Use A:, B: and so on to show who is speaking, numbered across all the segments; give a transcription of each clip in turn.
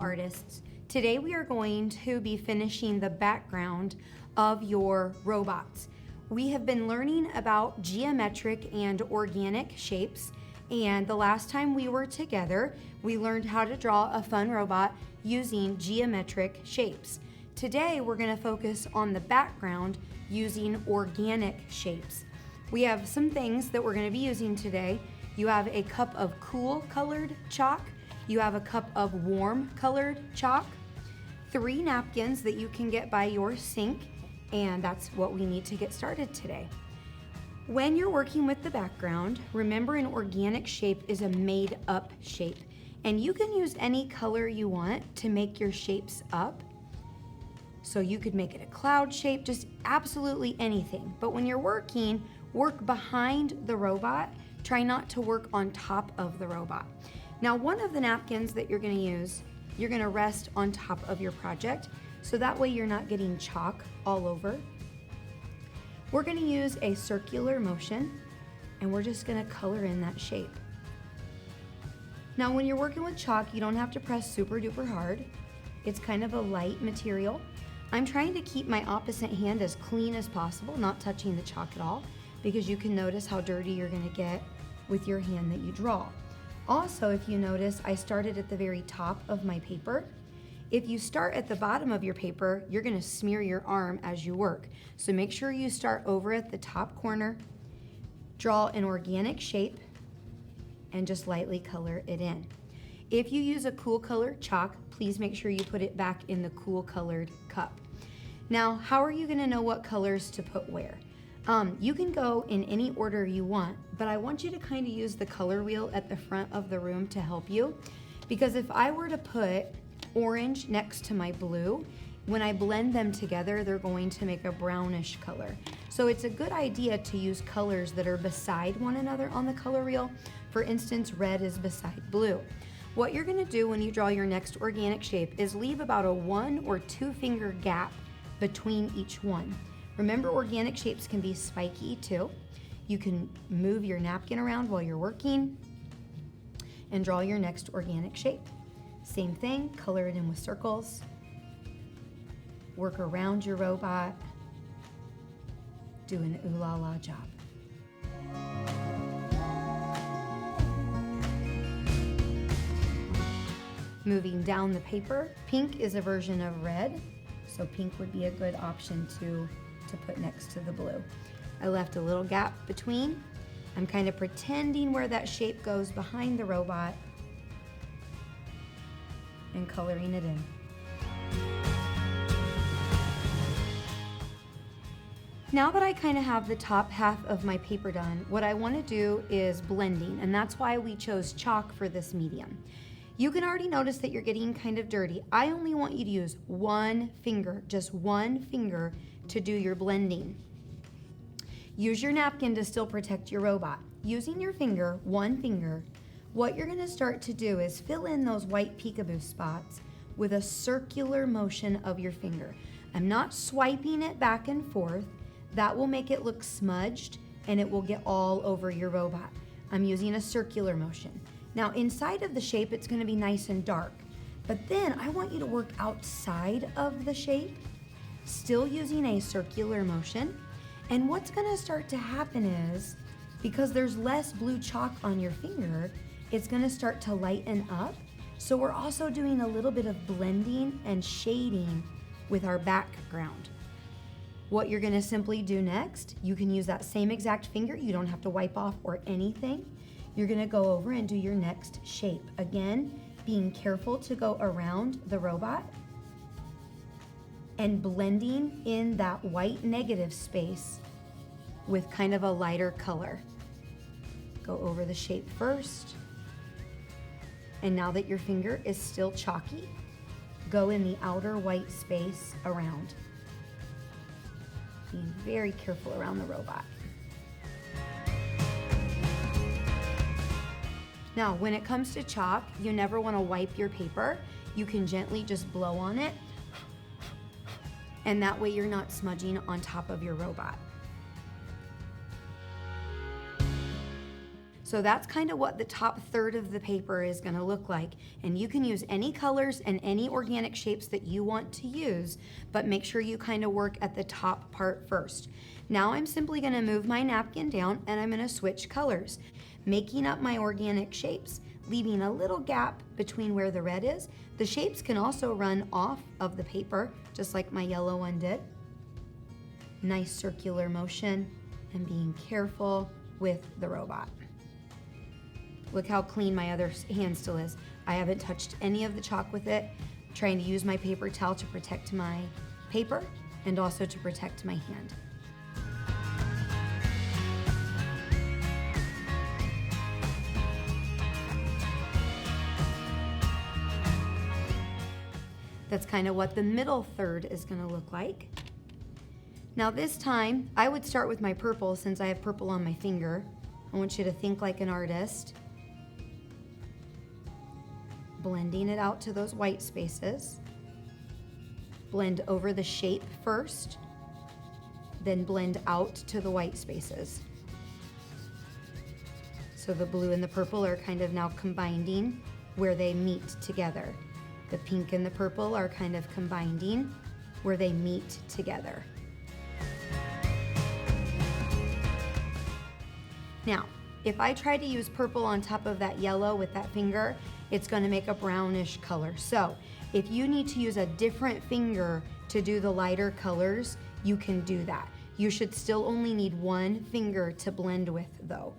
A: artists. Today we are going to be finishing the background of your robots. We have been learning about geometric and organic shapes, and the last time we were together, we learned how to draw a fun robot using geometric shapes. Today we're going to focus on the background using organic shapes. We have some things that we're going to be using today. You have a cup of cool colored chalk. You have a cup of warm colored chalk. 3 napkins that you can get by your sink, and that's what we need to get started today. When you're working with the background, remember an organic shape is a made up shape, and you can use any color you want to make your shapes up. So you could make it a cloud shape, just absolutely anything. But when you're working, work behind the robot. Try not to work on top of the robot. Now, one of the napkins that you're gonna use, you're gonna rest on top of your project, so that way you're not getting chalk all over. We're gonna use a circular motion, and we're just gonna color in that shape. Now, when you're working with chalk, you don't have to press super duper hard. It's kind of a light material. I'm trying to keep my opposite hand as clean as possible, not touching the chalk at all, because you can notice how dirty you're gonna get with your hand that you draw. Also, if you notice, I started at the very top of my paper. If you start at the bottom of your paper, you're gonna smear your arm as you work. So make sure you start over at the top corner, draw an organic shape, and just lightly color it in. If you use a cool colored chalk, please make sure you put it back in the cool colored cup. Now, how are you gonna know what colors to put where? You can go in any order you want, but I want you to kind of use the color wheel at the front of the room to help you. Because if I were to put orange next to my blue, when I blend them together, they're going to make a brownish color. So it's a good idea to use colors that are beside one another on the color wheel. For instance, red is beside blue. What you're gonna do when you draw your next organic shape is leave about a 1 or 2 finger gap between each one. Remember, organic shapes can be spiky too. You can move your napkin around while you're working and draw your next organic shape. Same thing, color it in with circles. Work around your robot. Do an ooh la la job. Moving down the paper, pink is a version of red, so pink would be a good option to put next to the blue. I left a little gap between. I'm kind of pretending where that shape goes behind the robot and coloring it in. Now that I kind of have the top half of my paper done, what I want to do is blending, and that's why we chose chalk for this medium. You can already notice that you're getting kind of dirty. I only want you to use 1 finger, just 1 finger, to do your blending. Use your napkin to still protect your robot. Using your finger, 1 finger, what you're gonna start to do is fill in those white peekaboo spots with a circular motion of your finger. I'm not swiping it back and forth. That will make it look smudged and it will get all over your robot. I'm using a circular motion. Now, inside of the shape, it's gonna be nice and dark, but then I want you to work outside of the shape, still using a circular motion. And what's gonna start to happen is, because there's less blue chalk on your finger, it's gonna start to lighten up. So we're also doing a little bit of blending and shading with our background. What you're gonna simply do next, you can use that same exact finger, you don't have to wipe off or anything. You're gonna go over and do your next shape. Again, being careful to go around the robot and blending in that white negative space with kind of a lighter color. Go over the shape first. And now that your finger is still chalky, go in the outer white space around. Being very careful around the robot. Now, when it comes to chalk, you never want to wipe your paper. You can gently just blow on it, and that way you're not smudging on top of your robot. So that's kind of what the top third of the paper is gonna look like. And you can use any colors and any organic shapes that you want to use, but make sure you kind of work at the top part first. Now I'm simply gonna move my napkin down and I'm gonna switch colors, making up my organic shapes, leaving a little gap between where the red is. The shapes can also run off of the paper, just like my yellow one did. Nice circular motion and being careful with the robot. Look how clean my other hand still is. I haven't touched any of the chalk with it, trying to use my paper towel to protect my paper and also to protect my hand. That's kind of what the middle third is gonna look like. Now this time, I would start with my purple since I have purple on my finger. I want you to think like an artist. Blending it out to those white spaces. Blend over the shape first, then blend out to the white spaces. So the blue and the purple are kind of now combining where they meet together. The pink and the purple are kind of combining where they meet together. Now, if I try to use purple on top of that yellow with that finger, it's gonna make a brownish color. So if you need to use a different finger to do the lighter colors, you can do that. You should still only need one finger to blend with though.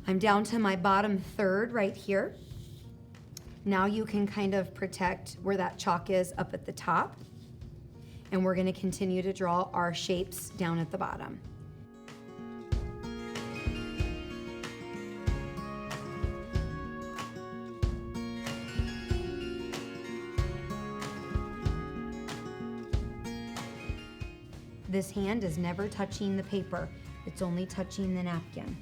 A: I'm down to my bottom third right here. Now you can kind of protect where that chalk is up at the top. And we're gonna continue to draw our shapes down at the bottom. This hand is never touching the paper. It's only touching the napkin.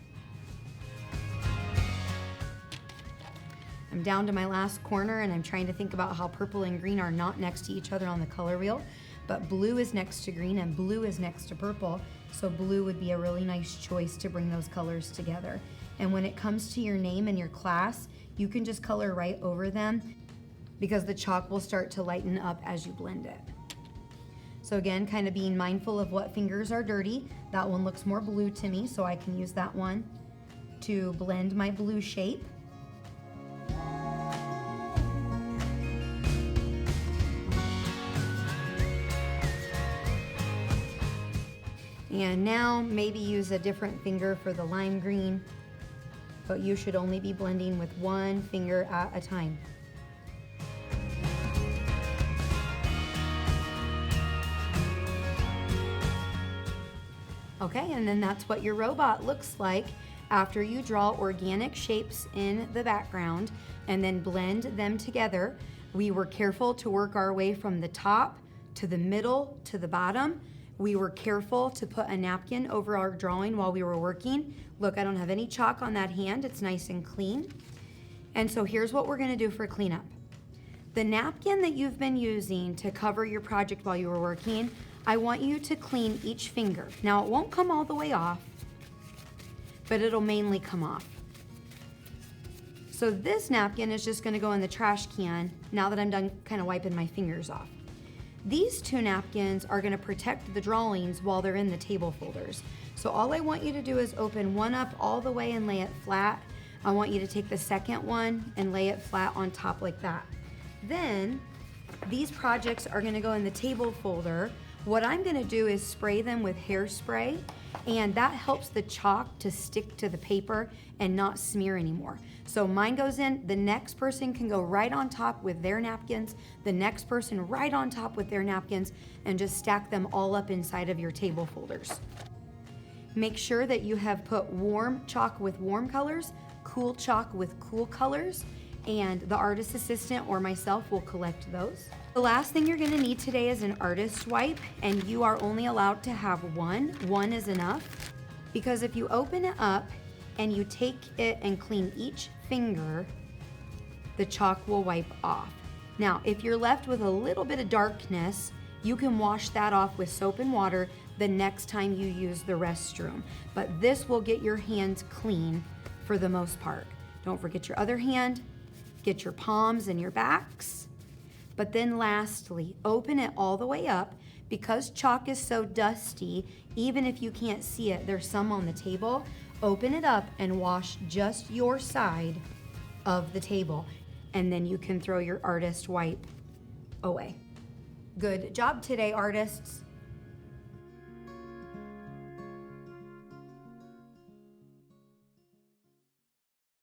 A: I'm down to my last corner and I'm trying to think about how purple and green are not next to each other on the color wheel, but blue is next to green and blue is next to purple. So blue would be a really nice choice to bring those colors together. And when it comes to your name and your class, you can just color right over them because the chalk will start to lighten up as you blend it. So again, kind of being mindful of what fingers are dirty. That one looks more blue to me, so I can use that one to blend my blue shape. And now maybe use a different finger for the lime green, but you should only be blending with one finger at a time. Okay, and then that's what your robot looks like after you draw organic shapes in the background and then blend them together. We were careful to work our way from the top to the middle to the bottom. We were careful to put a napkin over our drawing while we were working. Look, I don't have any chalk on that hand. It's nice and clean. And so here's what we're gonna do for cleanup. The napkin that you've been using to cover your project while you were working, I want you to clean each finger. Now it won't come all the way off, but it'll mainly come off. So this napkin is just gonna go in the trash can now that I'm done kind of wiping my fingers off. These two napkins are gonna protect the drawings while they're in the table folders. So all I want you to do is open one up all the way and lay it flat. I want you to take the second one and lay it flat on top like that. Then these projects are gonna go in the table folder. What I'm gonna do is spray them with hairspray, and that helps the chalk to stick to the paper and not smear anymore. So mine goes in, the next person can go right on top with their napkins, the next person right on top with their napkins, and just stack them all up inside of your table folders. Make sure that you have put warm chalk with warm colors, cool chalk with cool colors, and the artist assistant or myself will collect those. The last thing you're gonna need today is an artist wipe, and you are only allowed to have one. One is enough, because if you open it up and you take it and clean each finger, the chalk will wipe off. Now, if you're left with a little bit of darkness, you can wash that off with soap and water. the next time you use the restroom. But this will get your hands clean for the most part. Don't forget your other hand, get your palms and your backs. But then lastly, open it all the way up. Because chalk is so dusty, even if you can't see it, there's some on the table. Open it up and wash just your side of the table. And then you can throw your artist wipe away. Good job today, artists.